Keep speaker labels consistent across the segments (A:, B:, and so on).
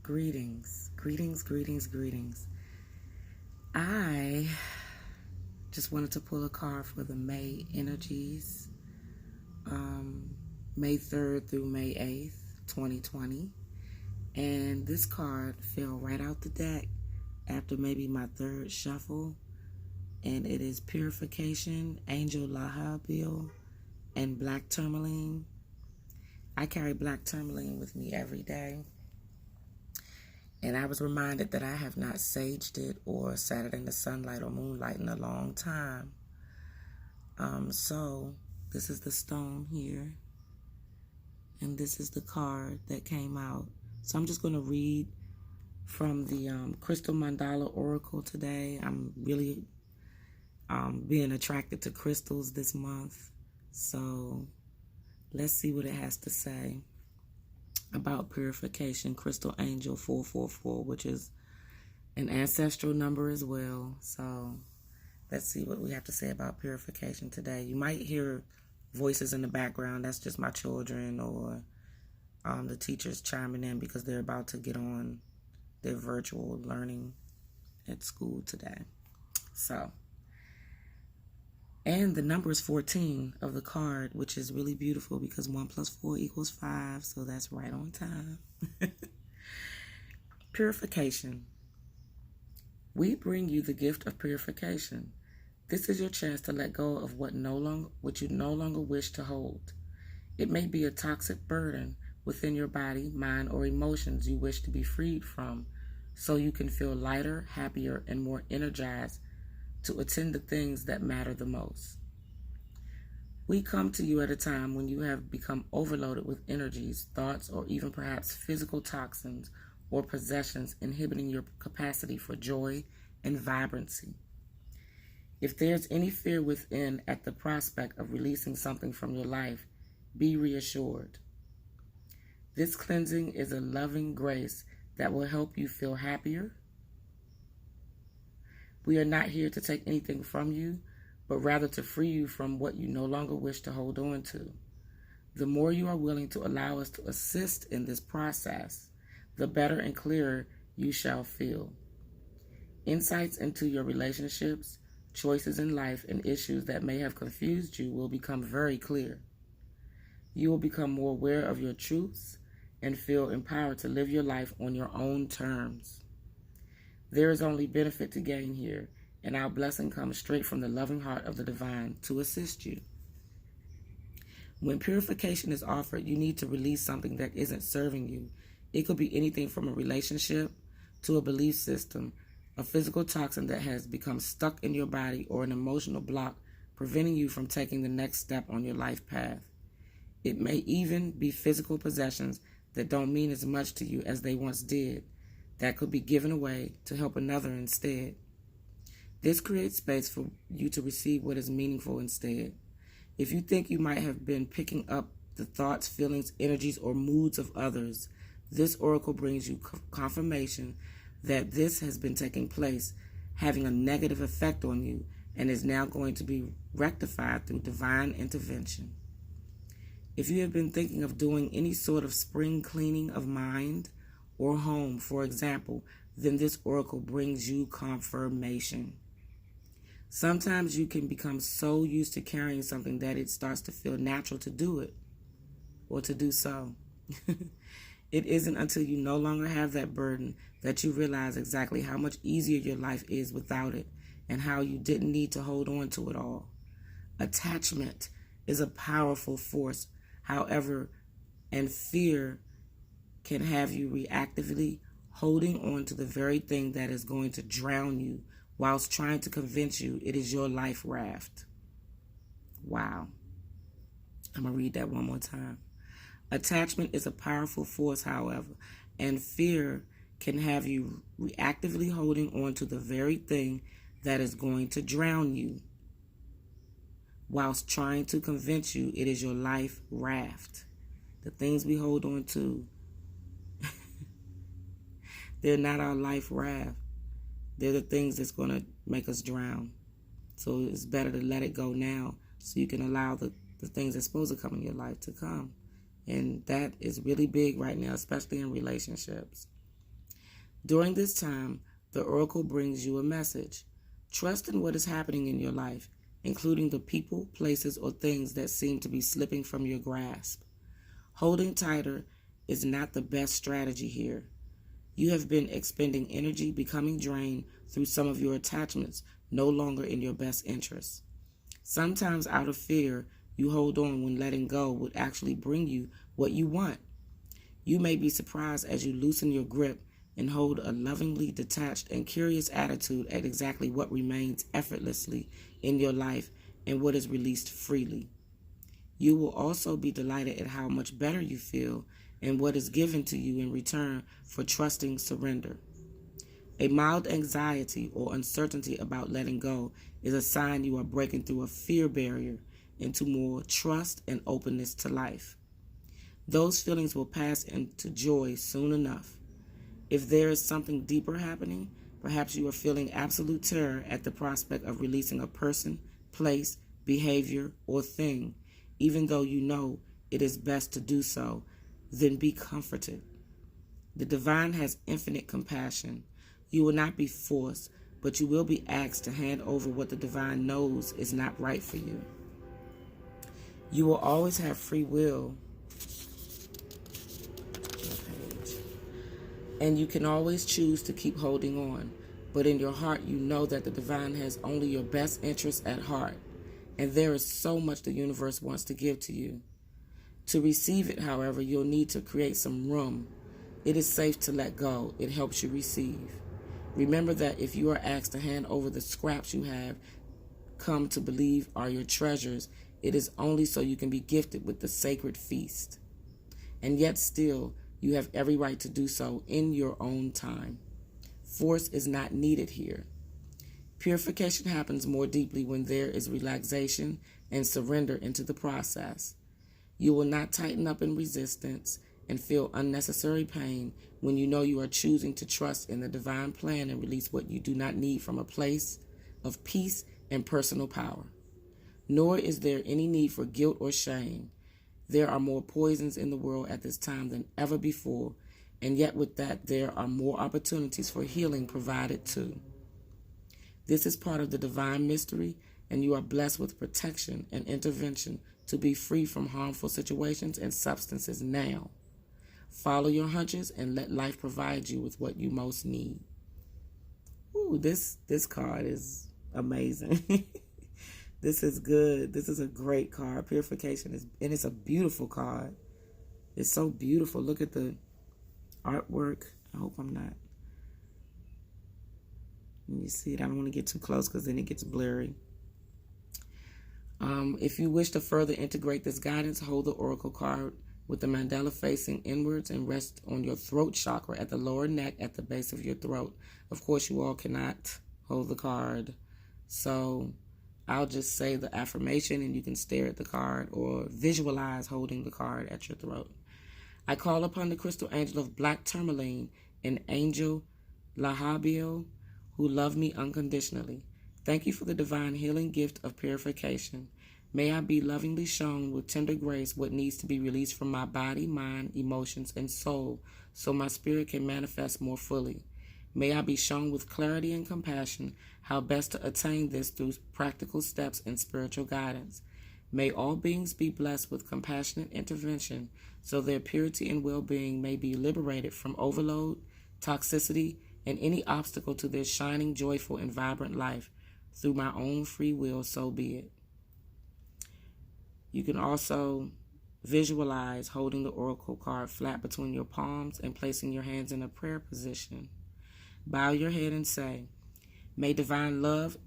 A: Greetings, greetings, greetings, greetings. I just wanted to pull a card for the May energies, May 3rd through May 8th, 2020. And this card fell right out the deck after maybe my third shuffle. And it is Purification, Angel Lahabil, and Black Tourmaline. I carry black tourmaline with me every day. And I was reminded that I have not saged it or sat it in the sunlight or moonlight in a long time. So this is the stone here. And this is the card that came out. So I'm just going to read from the Crystal Mandala Oracle today. I'm really being attracted to crystals this month. So let's see what it has to say about purification. Crystal Angel 444, which is an ancestral number as well. So let's see what we have to say about purification today. You might hear voices in the background. That's just my children or the teachers chiming in because they're about to get on their virtual learning at school today. So, and the number is 14 of the card, which is really beautiful because 1 + 4 = 5, so that's right on time. Purification. We bring you the gift of purification. This is your chance to let go of what you no longer wish to hold. It may be a toxic burden within your body, mind, or emotions you wish to be freed from, so you can feel lighter, happier, and more energized to attend to things that matter the most. We come to you at a time when you have become overloaded with energies, thoughts, or even perhaps physical toxins or possessions inhibiting your capacity for joy and vibrancy. If there's any fear within at the prospect of releasing something from your life, be reassured. This cleansing is a loving grace that will help you feel happier. We are not here to take anything from you, but rather to free you from what you no longer wish to hold on to. The more you are willing to allow us to assist in this process, the better and clearer you shall feel. Insights into your relationships, choices in life, and issues that may have confused you will become very clear. You will become more aware of your truths and feel empowered to live your life on your own terms. There is only benefit to gain here, and our blessing comes straight from the loving heart of the divine to assist you. When purification is offered, you need to release something that isn't serving you. It could be anything from a relationship to a belief system, a physical toxin that has become stuck in your body, or an emotional block preventing you from taking the next step on your life path. It may even be physical possessions that don't mean as much to you as they once did, that could be given away to help another instead. This creates space for you to receive what is meaningful instead. If you think you might have been picking up the thoughts, feelings, energies, or moods of others, this oracle brings you confirmation that this has been taking place, having a negative effect on you, and is now going to be rectified through divine intervention. If you have been thinking of doing any sort of spring cleaning of mind or home, for example, then this oracle brings you confirmation. Sometimes you can become so used to carrying something that it starts to feel natural to do it or to do so. It isn't until you no longer have that burden that you realize exactly how much easier your life is without it and how you didn't need to hold on to it all. Attachment is a powerful force, however, and fear can have you reactively holding on to the very thing that is going to drown you whilst trying to convince you it is your life raft. Wow. I'm going to read that one more time. Attachment is a powerful force, however, and fear can have you reactively holding on to the very thing that is going to drown you whilst trying to convince you it is your life raft. The things we hold on to, they're not our life raft. They're the things that's going to make us drown. So it's better to let it go now so you can allow the things that's supposed to come in your life to come. And that is really big right now, especially in relationships. During this time, the oracle brings you a message. Trust in what is happening in your life, including the people, places, or things that seem to be slipping from your grasp. Holding tighter is not the best strategy here. You have been expending energy, becoming drained through some of your attachments no longer in your best interest. Sometimes out of fear, you hold on when letting go would actually bring you what you want. You may be surprised as you loosen your grip and hold a lovingly detached and curious attitude at exactly what remains effortlessly in your life and what is released freely. You will also be delighted at how much better you feel and what is given to you in return for trusting surrender. A mild anxiety or uncertainty about letting go is a sign you are breaking through a fear barrier into more trust and openness to life. Those feelings will pass into joy soon enough. If there is something deeper happening, perhaps you are feeling absolute terror at the prospect of releasing a person, place, behavior, or thing, even though you know it is best to do so, then be comforted. The divine has infinite compassion. You will not be forced, but you will be asked to hand over what the divine knows is not right for you. You will always have free will, and you can always choose to keep holding on, but in your heart you know that the divine has only your best interests at heart, and there is so much the universe wants to give to you. To receive it, however, you'll need to create some room. It is safe to let go. It helps you receive. Remember that if you are asked to hand over the scraps you have come to believe are your treasures, it is only so you can be gifted with the sacred feast. And yet still, you have every right to do so in your own time. Force is not needed here. Purification happens more deeply when there is relaxation and surrender into the process. You will not tighten up in resistance and feel unnecessary pain when you know you are choosing to trust in the divine plan and release what you do not need from a place of peace and personal power. Nor is there any need for guilt or shame. There are more poisons in the world at this time than ever before, and yet with that there are more opportunities for healing provided too. This is part of the divine mystery, and you are blessed with protection and intervention to be free from harmful situations and substances now. Follow your hunches and let life provide you with what you most need. Ooh, this card is amazing. This is good. This is a great card. Purification and it's a beautiful card. It's so beautiful. Look at the artwork. I hope I'm not. Let me see it. I don't want to get too close because then it gets blurry. If you wish to further integrate this guidance, hold the oracle card with the mandala facing inwards and rest on your throat chakra at the lower neck at the base of your throat. Of course, you all cannot hold the card, so I'll just say the affirmation and you can stare at the card or visualize holding the card at your throat. I call upon the crystal angel of black tourmaline and angel Lahabiel, who love me unconditionally. Thank you for the divine healing gift of purification. May I be lovingly shown with tender grace what needs to be released from my body, mind, emotions, and soul so my spirit can manifest more fully. May I be shown with clarity and compassion how best to attain this through practical steps and spiritual guidance. May all beings be blessed with compassionate intervention so their purity and well-being may be liberated from overload, toxicity, and any obstacle to their shining, joyful, and vibrant life. Through my own free will, so be it. You can also visualize holding the oracle card flat between your palms and placing your hands in a prayer position. Bow your head and say, may divine love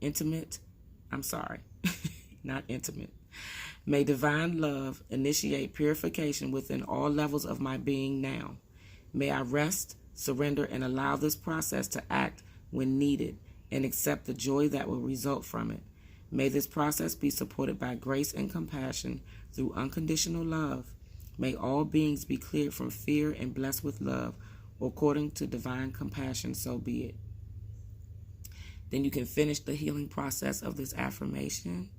A: May divine love initiate purification within all levels of my being now. May I rest, surrender, and allow this process to act when needed and accept the joy that will result from it. May this process be supported by grace and compassion through unconditional love. May all beings be cleared from fear and blessed with love, according to divine compassion, so be it. Then you can finish the healing process of this affirmation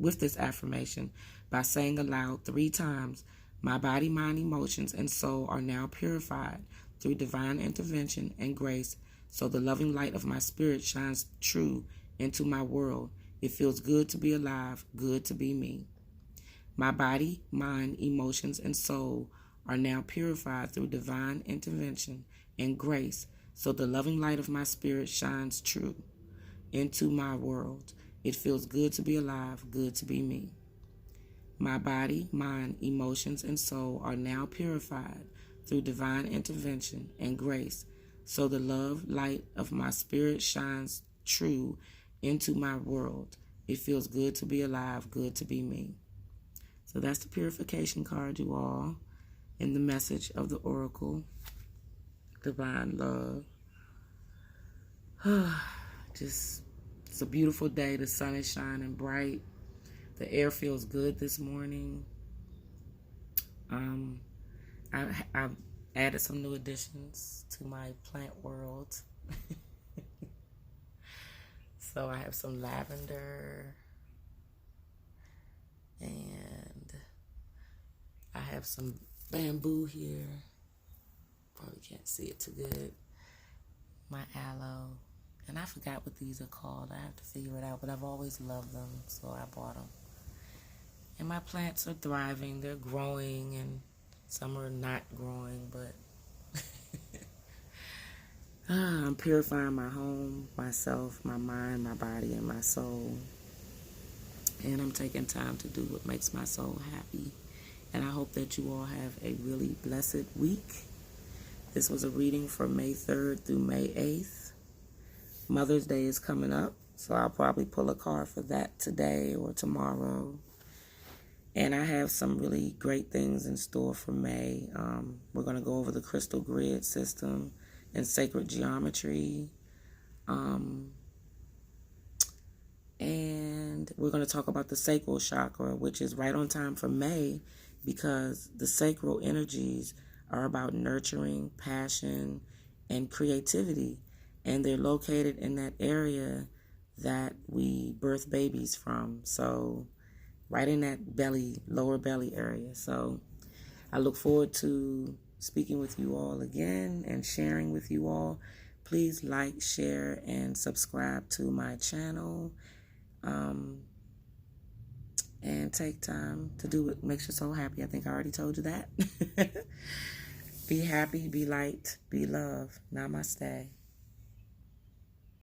A: by saying aloud 3 times, my body, mind, emotions, and soul are now purified through divine intervention and grace so the loving light of my spirit shines true into my world. It feels good to be alive, good to be me. My body, mind, emotions, and soul are now purified through divine intervention and grace, so the loving light of my spirit shines true into my world. It feels good to be alive, good to be me. My body, mind, emotions, and soul are now purified through divine intervention and grace, so the love light of my spirit shines true into my world. It feels good to be alive, good to be me. So that's the purification card, you all, and the message of the oracle, divine love. Just, it's a beautiful day. The sun is shining bright. The air feels good this morning. I've added some new additions to my plant world. So I have some lavender, and I have some bamboo here. Probably can't see it too good. My aloe. And I forgot what these are called. I have to figure it out, but I've always loved them, so I bought them. And my plants are thriving. They're growing, and some are not growing, but I'm purifying my home, myself, my mind, my body, and my soul. And I'm taking time to do what makes my soul happy. And I hope that you all have a really blessed week. This was a reading for May 3rd through May 8th. Mother's Day is coming up, so I'll probably pull a card for that today or tomorrow. And I have some really great things in store for May. We're going to go over the crystal grid system and sacred geometry. And we're going to talk about the sacral chakra, which is right on time for May, because the sacral energies are about nurturing, passion, and creativity. And they're located in that area that we birth babies from. So right in that belly, lower belly area. So I look forward to speaking with you all again and sharing with you all. Please like, share, and subscribe to my channel. And take time to do what makes you so happy. I think I already told you that. Be happy, be light, be love. Namaste.